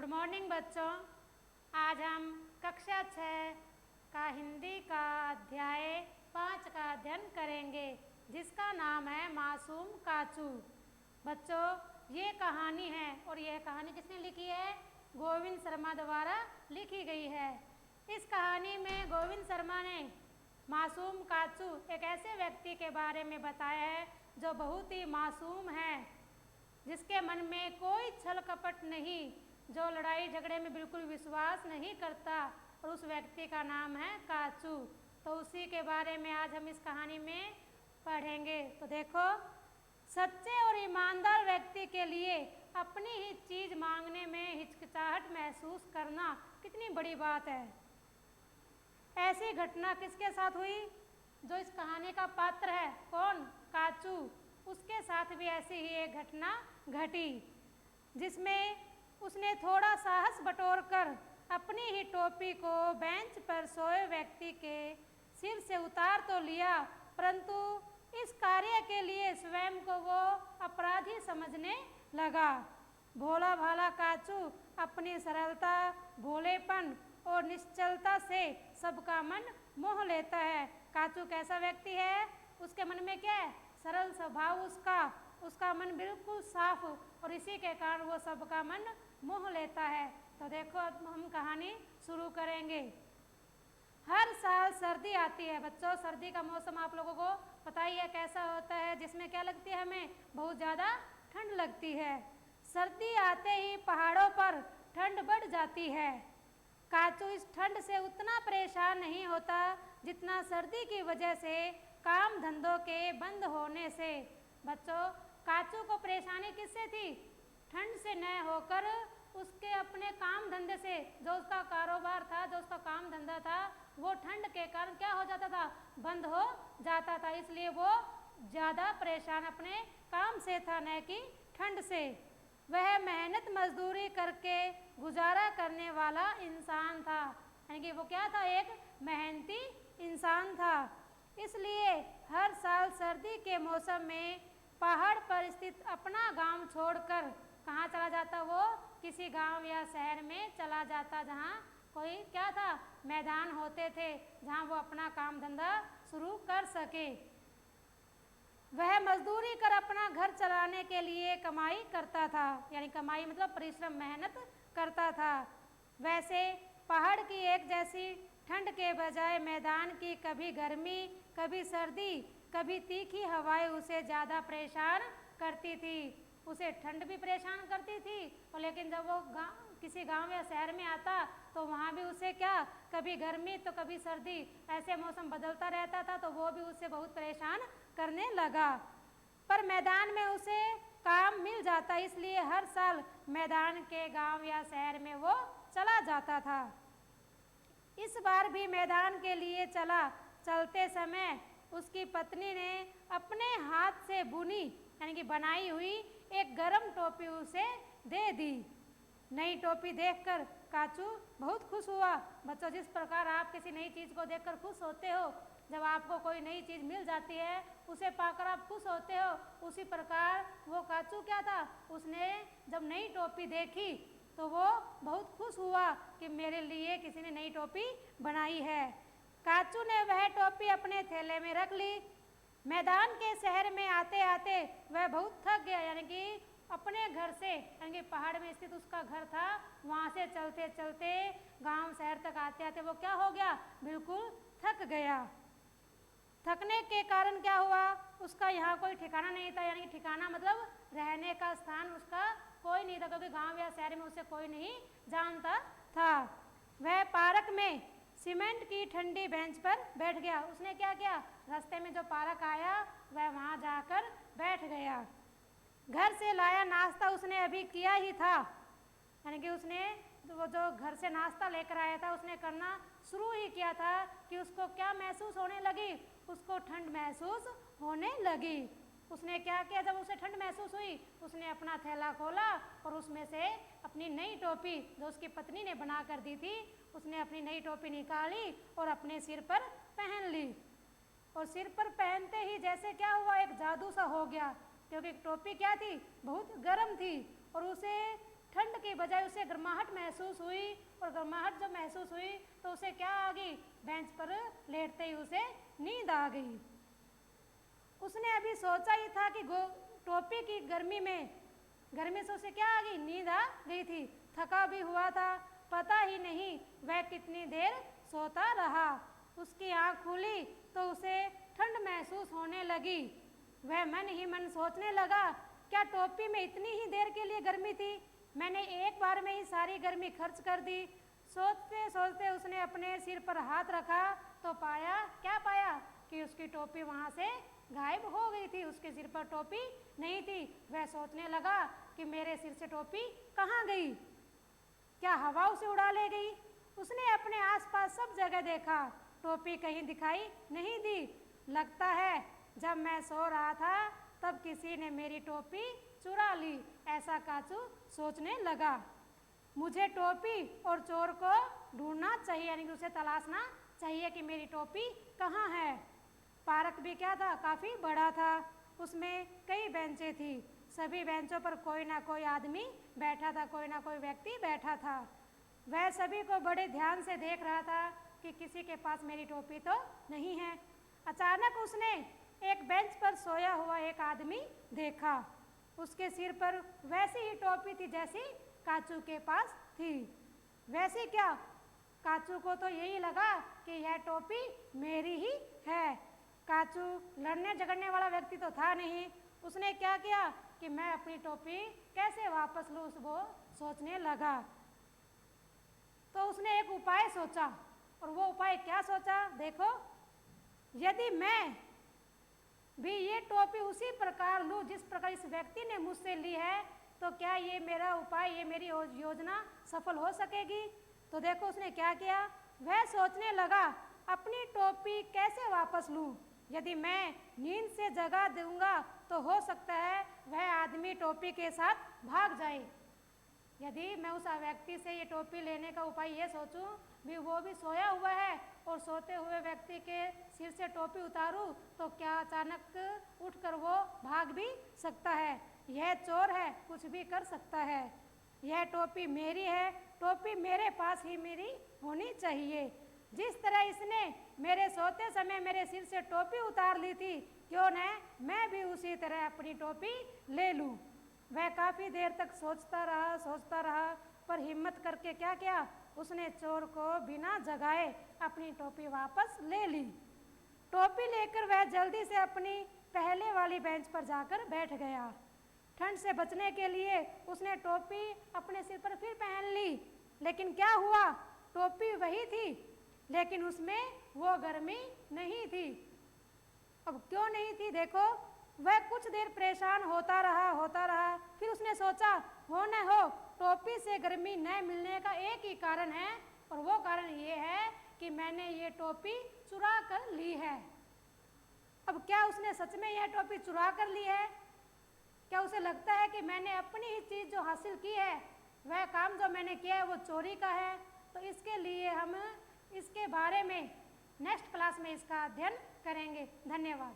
Good morning बच्चों। आज हम कक्षा 6 का हिंदी का अध्याय 5 का अध्ययन करेंगे, जिसका नाम है मासूम काचू। बच्चों, ये कहानी है और यह कहानी किसने लिखी है? गोविंद शर्मा द्वारा लिखी गई है। इस कहानी में गोविंद शर्मा ने मासूम काचू एक ऐसे व्यक्ति के बारे में बताया है जो बहुत ही मासूम है, जिसके मन में कोई छल कपट नहीं, जो लड़ाई झगड़े में बिल्कुल विश्वास नहीं करता, और उस व्यक्ति का नाम है काचू। तो उसी के बारे में आज हम इस कहानी में पढ़ेंगे। तो देखो, सच्चे और ईमानदार व्यक्ति के लिए अपनी ही चीज़ मांगने में हिचकिचाहट महसूस करना कितनी बड़ी बात है। ऐसी घटना किसके साथ हुई? जो इस कहानी का पात्र है, कौन? काचू। उसके साथ भी ऐसी ही एक घटना घटी, जिसमें उसने थोड़ा साहस बटोरकर अपनी ही टोपी को बेंच पर सोए व्यक्ति के सिर से उतार तो लिया, परंतु इस कार्य के लिए स्वयं को वो अपराधी समझने लगा। भोला भाला काचू अपनी सरलता, भोलेपन और निश्चलता से सबका मन मोह लेता है। काचू कैसा व्यक्ति है? उसके मन में क्या है? सरल स्वभाव उसका मन बिल्कुल साफ, और इसी के कारण वो सबका मन मोह लेता है। तो देखो, अब हम कहानी शुरू करेंगे। हर साल सर्दी आती है बच्चों। सर्दी का मौसम आप लोगों को पता ही है कैसा होता है, जिसमें क्या लगती है? हमें बहुत ज़्यादा ठंड लगती है। सर्दी आते ही पहाड़ों पर ठंड बढ़ जाती है। काचू इस ठंड से उतना परेशान नहीं होता जितना सर्दी की वजह से काम धंधों के बंद होने से। बच्चों, काचू को परेशानी किससे थी? ठंड से न होकर उसके अपने काम धंधे से। जो उसका कारोबार था, जो उसका काम धंधा था, वो ठंड के कारण क्या हो जाता था? बंद हो जाता था। इसलिए वो ज़्यादा परेशान अपने काम से था, न कि ठंड से। वह मेहनत मजदूरी करके गुजारा करने वाला इंसान था, यानी कि वो क्या था? एक मेहनती इंसान था। इसलिए हर साल सर्दी के मौसम में पहाड़ पर स्थित अपना गांव छोड़कर कहाँ चला जाता? वो किसी गांव या शहर में चला जाता, जहाँ कोई क्या था? मैदान होते थे, जहाँ वो अपना काम धंधा शुरू कर सके। वह मजदूरी कर अपना घर चलाने के लिए कमाई करता था, यानी कमाई मतलब परिश्रम, मेहनत करता था। वैसे पहाड़ की एक जैसी ठंड के बजाय मैदान की कभी गर्मी, कभी सर्दी, कभी तीखी हवाएं उसे ज़्यादा परेशान करती थी। उसे ठंड भी परेशान करती थी, और लेकिन जब वो किसी गांव या शहर में आता तो वहाँ भी उसे क्या? कभी गर्मी तो कभी सर्दी, ऐसे मौसम बदलता रहता था, तो वो भी उसे बहुत परेशान करने लगा। पर मैदान में उसे काम मिल जाता, इसलिए हर साल मैदान के गांव या शहर में वो चला जाता था। इस बार भी मैदान के लिए चलते समय उसकी पत्नी ने अपने हाथ से बुनी, यानी कि बनाई हुई एक गरम टोपी उसे दे दी। नई टोपी देखकर काचू बहुत खुश हुआ। बच्चों, जिस प्रकार आप किसी नई चीज़ को देखकर खुश होते हो, जब आपको कोई नई चीज़ मिल जाती है, उसे पाकर आप खुश होते हो, उसी प्रकार वो काचू क्या था? उसने जब नई टोपी देखी तो वो बहुत खुश हुआ कि मेरे लिए किसी ने नई टोपी बनाई है। काचू ने वह टोपी अपने थैले में रख ली। मैदान के शहर में आते आते वह बहुत थक गया, यानी कि अपने घर से, यानी कि पहाड़ में स्थित उसका घर था, वहाँ से चलते चलते गांव शहर तक आते आते वो क्या हो गया? बिल्कुल थक गया। थकने के कारण क्या हुआ? उसका यहाँ कोई ठिकाना नहीं था, यानी कि ठिकाना मतलब रहने का स्थान उसका कोई नहीं था, क्योंकि गांव या शहर में उसे कोई नहीं जानता था। वह पार्क में सीमेंट की ठंडी बेंच पर बैठ गया। उसने क्या किया? रास्ते में जो पार्क आया वह वहाँ जाकर बैठ गया। घर से लाया नाश्ता उसने अभी किया ही था, यानी कि उसने वो जो घर से नाश्ता लेकर आया था उसने करना शुरू ही किया था कि उसको क्या महसूस होने लगी? उसको ठंड महसूस होने लगी। उसने क्या किया? जब उसे ठंड महसूस हुई, उसने अपना थैला खोला और उसमें से अपनी नई टोपी जो उसकी पत्नी ने बना कर दी थी, उसने अपनी नई टोपी निकाली और अपने सिर पर पहन ली। और सिर पर पहनते ही जैसे क्या हुआ? एक जादू सा हो गया, क्योंकि टोपी क्या थी? बहुत गर्म थी, और उसे ठंड की बजाय उसे गर्माहट महसूस हुई, और गर्माहट जब महसूस हुई तो उसे क्या आ गई, बेंच पर लेटते ही उसे नींद आ गई। उसने अभी सोचा ही था कि टोपी की गर्मी से उसे क्या आ गई, नींद आ गई थी। थका भी हुआ था, पता ही नहीं वह कितनी देर सोता रहा। उसकी आँख खुली तो उसे ठंड महसूस होने लगी। वह मन ही मन सोचने लगा, क्या टोपी में इतनी ही देर के लिए गर्मी थी? मैंने एक बार में ही सारी गर्मी खर्च कर दी। सोचते सोचते उसने अपने सिर पर हाथ रखा तो क्या पाया कि उसकी टोपी वहाँ से गायब हो गई थी। उसके सिर पर टोपी नहीं थी। वह सोचने लगा कि मेरे सिर से टोपी कहाँ गई? क्या हवा उसे उड़ा ले गई? उसने अपने आसपास सब जगह देखा, टोपी कहीं दिखाई नहीं दी। लगता है जब मैं सो रहा था तब किसी ने मेरी टोपी चुरा ली, ऐसा काचू सोचने लगा। मुझे टोपी और चोर को ढूंढना चाहिए, यानी कि उसे तलाशना चाहिए कि मेरी टोपी कहाँ है। पार्क भी क्या था, काफ़ी बड़ा था। उसमें कई बेंचें थी। सभी बेंचों पर कोई ना कोई आदमी बैठा था, कोई ना कोई व्यक्ति बैठा था। वह सभी को बड़े ध्यान से देख रहा था कि किसी के पास मेरी टोपी तो नहीं है। अचानक उसने एक बेंच पर सोया हुआ एक आदमी देखा। उसके सिर पर वैसी ही टोपी थी जैसी काचू के पास थी। वैसे क्या, काचू को तो यही लगा कि यह टोपी मेरी ही है। काचू लड़ने झगड़ने वाला व्यक्ति तो था नहीं। उसने क्या किया कि मैं अपनी टोपी कैसे वापस लूँ, वो सोचने लगा। तो उसने एक उपाय सोचा, और वो उपाय क्या सोचा, देखो, यदि मैं भी ये टोपी उसी प्रकार लूँ जिस प्रकार इस व्यक्ति ने मुझसे ली है, तो क्या ये मेरा उपाय, ये मेरी योजना सफल हो सकेगी? तो देखो उसने क्या किया, वह सोचने लगा अपनी टोपी कैसे वापस लूँ। यदि मैं नींद से जगा दूंगा तो हो सकता है वह आदमी टोपी के साथ भाग जाए। यदि मैं उस व्यक्ति से ये टोपी लेने का उपाय ये सोचूं, भी वो भी सोया हुआ है और सोते हुए व्यक्ति के सिर से टोपी उतारूं, तो क्या अचानक उठकर वो भाग भी सकता है। यह चोर है, कुछ भी कर सकता है। यह टोपी मेरी है, टोपी मेरे पास ही मेरी होनी चाहिए। जिस तरह इसने मेरे सोते समय मेरे सिर से टोपी उतार ली थी, क्यों न मैं भी उसी तरह अपनी टोपी ले लूं। वह काफ़ी देर तक सोचता रहा, पर हिम्मत करके क्या किया, उसने चोर को बिना जगाए अपनी टोपी वापस ले ली। टोपी लेकर वह जल्दी से अपनी पहले वाली बेंच पर जाकर बैठ गया। ठंड से बचने के लिए उसने टोपी अपने सिर पर फिर पहन ली, लेकिन क्या हुआ, टोपी वही थी लेकिन उसमें वो गर्मी नहीं थी। अब क्यों नहीं थी, देखो, वह कुछ देर परेशान होता रहा। फिर उसने सोचा, हो न हो टोपी से गर्मी न मिलने का एक ही कारण है, और वो कारण ये है कि मैंने ये टोपी चुरा कर ली है। अब क्या उसने सच में यह टोपी चुरा कर ली है? क्या उसे लगता है कि मैंने अपनी ही चीज़ जो हासिल की है, वह काम जो मैंने किया है वो चोरी का है? तो इसके लिए हम इसके बारे में नेक्स्ट क्लास में इसका अध्ययन करेंगे। धन्यवाद।